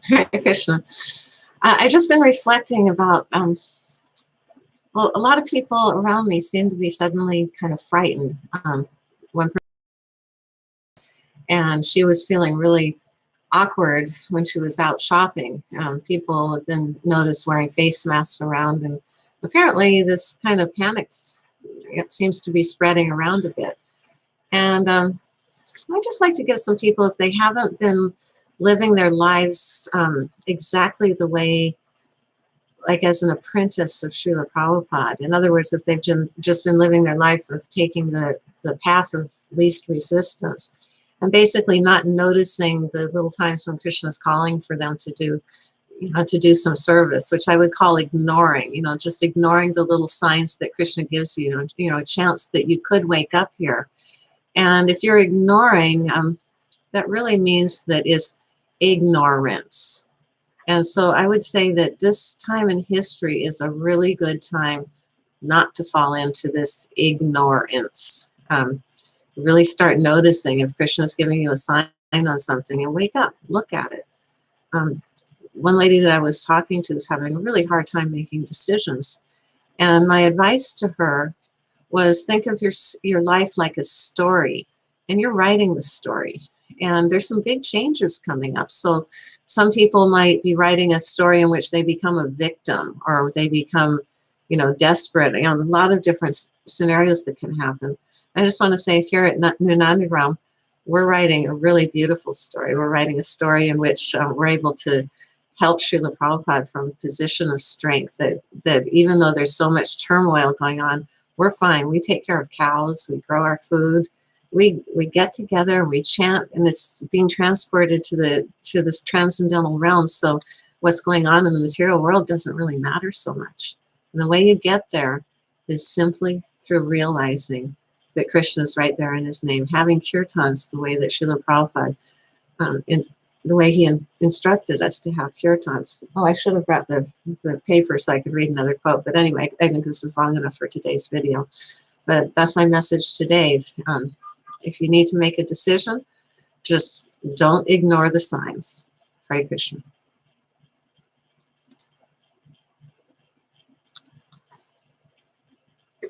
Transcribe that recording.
Hare Krishna. I just been reflecting about, well, a lot of people around me seem to be suddenly kind of frightened. One person, and she was feeling really awkward when she was out shopping. People have been noticed wearing face masks around, and apparently this kind of panic it seems to be spreading around a bit. And I just like to give some people, if they haven't been living their lives exactly the way, like as an apprentice of Srila Prabhupada. In other words, if they've just been living their life of taking the path of least resistance and basically not noticing the little times when Krishna is calling for them to do, to do some service, which I would call ignoring, just ignoring the little signs that Krishna gives you, a chance that you could wake up here. And if you're ignoring, that really means that it's ignorance. And so I would say that this time in history is a really good time not to fall into this ignorance. Really start noticing if Krishna's giving you a sign on something, and wake up, look at it. One lady that I was talking to was having a really hard time making decisions. And my advice to her was, think of your life like a story, and you're writing the story. And there's some big changes coming up. So some people might be writing a story in which they become a victim, or they become, desperate. A lot of different scenarios that can happen. I just want to say, here at Nunandigram, we're writing a really beautiful story. We're writing a story in which we're able to help Srila Prabhupada from a position of strength, that even though there's so much turmoil going on, we're fine. We take care of cows, we grow our food, we get together, we chant, and it's being transported to this transcendental realm. So what's going on in the material world doesn't really matter so much. And the way you get there is simply through realizing that Krishna is right there in his name, having kirtans the way that Srila Prabhupada, in the way he instructed us to have kirtans. Oh, I should have brought the paper so I could read another quote. But anyway, I think this is long enough for today's video. But that's my message today. If you need to make a decision, just don't ignore the signs. Hare Krishna.